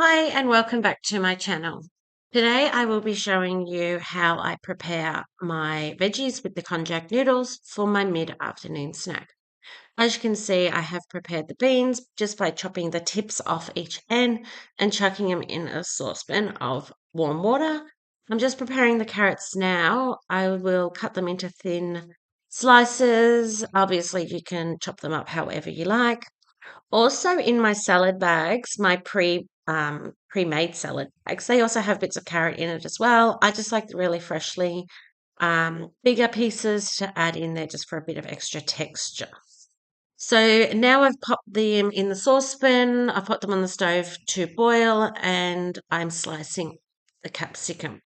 Hi and welcome back to my channel. Today I will be showing you how I prepare my veggies with the konjac noodles for my mid-afternoon snack. As you can see, I have prepared the beans just by chopping the tips off each end and chucking them in a saucepan of warm water. I'm just preparing the carrots now. I will cut them into thin slices. Obviously, you can chop them up however you like. Also in my salad bags, my pre-made salad bags, they also have bits of carrot in it as well. I just like the really freshly bigger pieces to add in there just for a bit of extra texture. So now I've popped them in the saucepan, I've put them on the stove to boil, and I'm slicing the capsicum.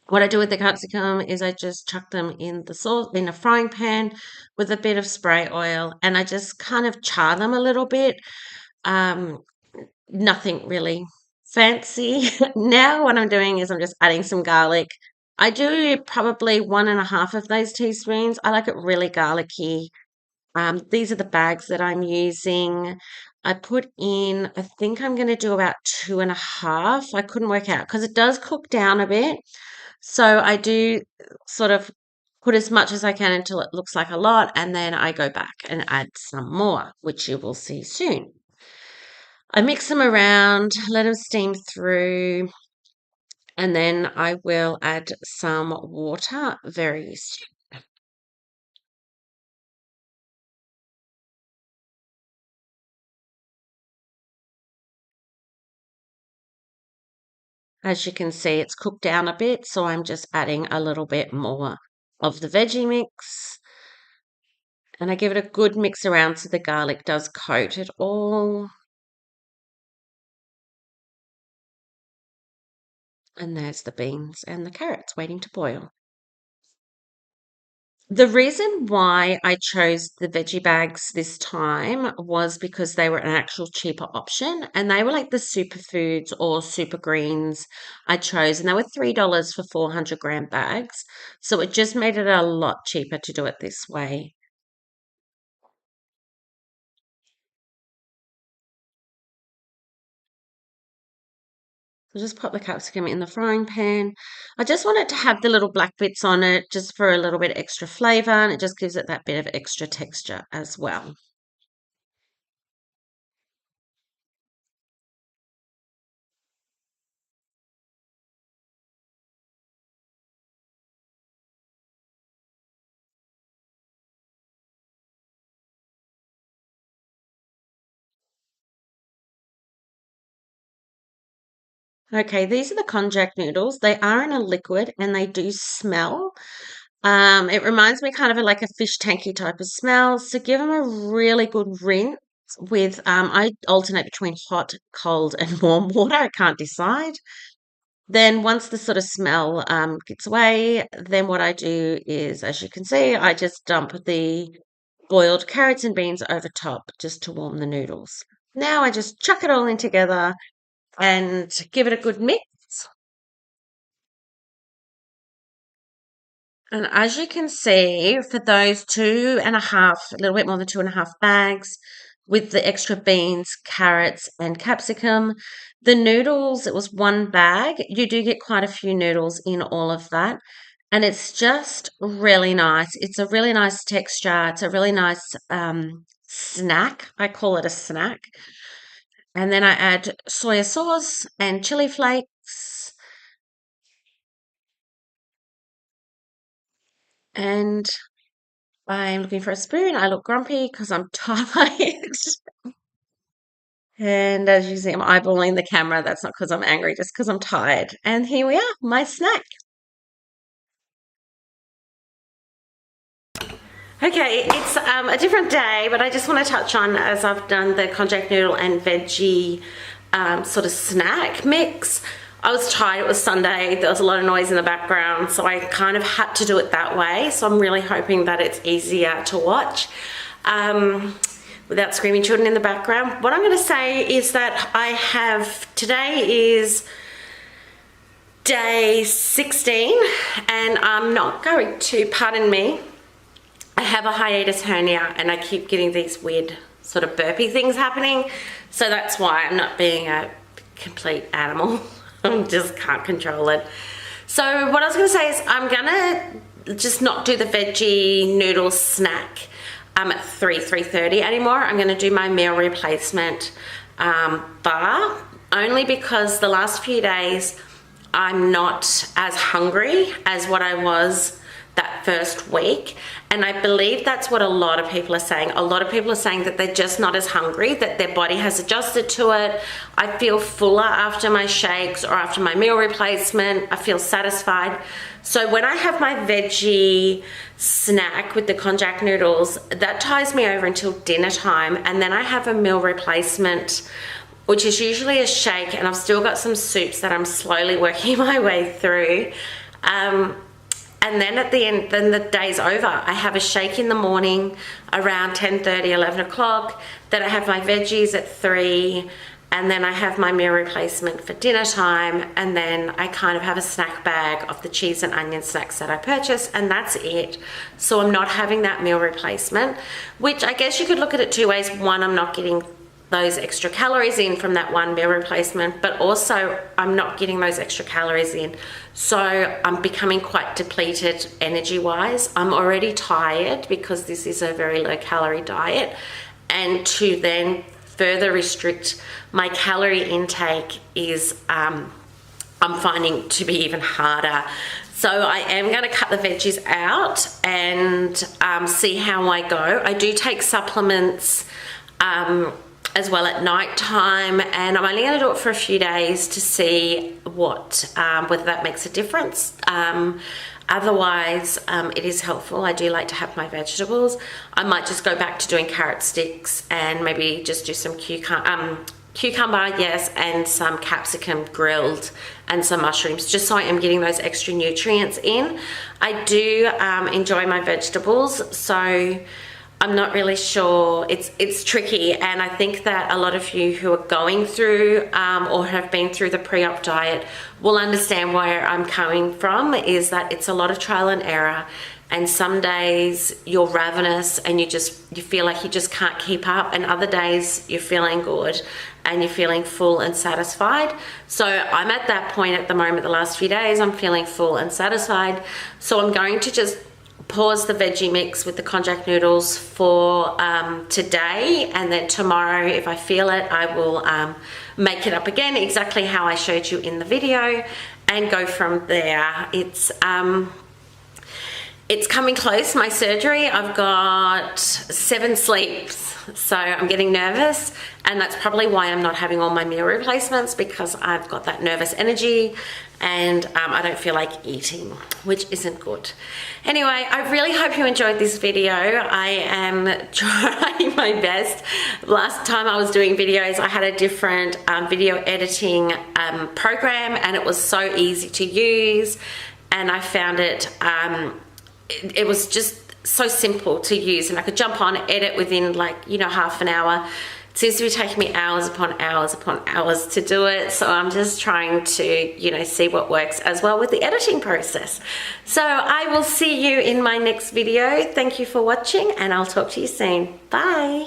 What I do with the capsicum is I just chuck them in the sauce in a frying pan with a bit of spray oil, and I just kind of char them a little bit. Um, Nothing really fancy. Now what I'm doing is I'm just adding some garlic. I do probably 1.5 of those teaspoons. I like it really garlicky. These are the bags that I'm using. I put in, I think I'm going to do about 2.5. I couldn't work out because it does cook down a bit. So I do sort of put as much as I can until it looks like a lot, and then I go back and add some more, which you will see soon. I mix them around, let them steam through, and then I will add some water very soon. As you can see, it's cooked down a bit, so I'm just adding a little bit more of the veggie mix. And I give it a good mix around so the garlic does coat it all. And there's the beans and the carrots waiting to boil. The reason why I chose the veggie bags this time was because they were an actual cheaper option, and they were like the superfoods or super greens I chose, and they were $3 for 400-gram bags. So it just made it a lot cheaper to do it this way. So just pop the capsicum in the frying pan. I just want it to have the little black bits on it just for a little bit extra flavor, and it just gives it that bit of extra texture as well. Okay, these are the konjac noodles. They are in a liquid and they do smell. It reminds me kind of like a fish tanky type of smell. So give them a really good rinse with, I alternate between hot, cold, and warm water. I can't decide. Then once the sort of smell gets away, then what I do is, as you can see, I just dump the boiled carrots and beans over top just to warm the noodles. Now I just chuck it all in together and give it a good mix. And as you can see, for those 2.5, a little bit more than 2.5 bags with the extra beans, carrots, and capsicum, the noodles, it was 1 bag. You do get quite a few noodles in all of that. And it's just really nice. It's a really nice texture. It's a really nice snack. I call it a snack. And then I add soy sauce and chili flakes. And I'm looking for a spoon. I look grumpy because I'm tired. And as you see, I'm eyeballing the camera. That's not because I'm angry, just because I'm tired. And here we are, my snack. Okay, it's a different day, but I just want to touch on, as I've done the konjac noodle and veggie sort of snack mix. I was tired, it was Sunday, there was a lot of noise in the background, so I kind of had to do it that way. So I'm really hoping that it's easier to watch without screaming children in the background. What I'm going to say is that today is day 16, and I'm not going to, pardon me, I have a hiatus hernia and I keep getting these weird sort of burpy things happening. So that's why I'm not being a complete animal. I just can't control it. So what I was going to say is I'm going to just not do the veggie noodle snack at 3:30 anymore. I'm going to do my meal replacement bar, only because the last few days I'm not as hungry as what I was that first week, and I believe that's what a lot of people are saying. A lot of people are saying that they're just not as hungry, that their body has adjusted to it. I feel fuller after my shakes or after my meal replacement. I feel satisfied. So when I have my veggie snack with the konjac noodles, that ties me over until dinner time, and then I have a meal replacement, which is usually a shake, and I've still got some soups that I'm slowly working my way through. And then at the end, then the day's over. I have a shake in the morning around 10:30, 11 o'clock. Then I have my veggies at 3, and then I have my meal replacement for dinner time. And then I kind of have a snack bag of the cheese and onion snacks that I purchased, and that's it. So I'm not having that meal replacement, which I guess you could look at it two ways. One, I'm not getting those extra calories in from that one meal replacement, but also I'm not getting those extra calories in, so I'm becoming quite depleted energy wise. I'm already tired because this is a very low calorie diet, and to then further restrict my calorie intake is I'm finding to be even harder. So I am going to cut the veggies out and see how I go. I do take supplements as well at night time, and I'm only going to do it for a few days to see what whether that makes a difference. Otherwise, it is helpful. I do like to have my vegetables. I might just go back to doing carrot sticks and maybe just do some cucumber, yes, and some capsicum grilled and some mushrooms, just so I am getting those extra nutrients in. I do enjoy my vegetables, so I'm not really sure. It's tricky, and I think that a lot of you who are going through or have been through the pre-op diet will understand where I'm coming from, is that it's a lot of trial and error, and some days you're ravenous and you feel like you just can't keep up, and other days you're feeling good and you're feeling full and satisfied. So I'm at that point at the moment. The last few days I'm feeling full and satisfied, so I'm going to just pause the veggie mix with the konjac noodles for today, and then tomorrow, if I feel it, I will make it up again exactly how I showed you in the video and go from there. It's coming close, my surgery. I've got 7 sleeps, so I'm getting nervous, and that's probably why I'm not having all my meal replacements, because I've got that nervous energy and I don't feel like eating, which isn't good. Anyway, I really hope you enjoyed this video. I am trying my best. Last time I was doing videos, I had a different video editing program, and it was so easy to use, and I found it it was just so simple to use, and I could jump on, edit within, like, you know, half an hour. It seems to be taking me hours upon hours upon hours to do it, so I'm just trying to, you know, see what works as well with the editing process. So I will see you in my next video. Thank you for watching, and I'll talk to you soon. Bye.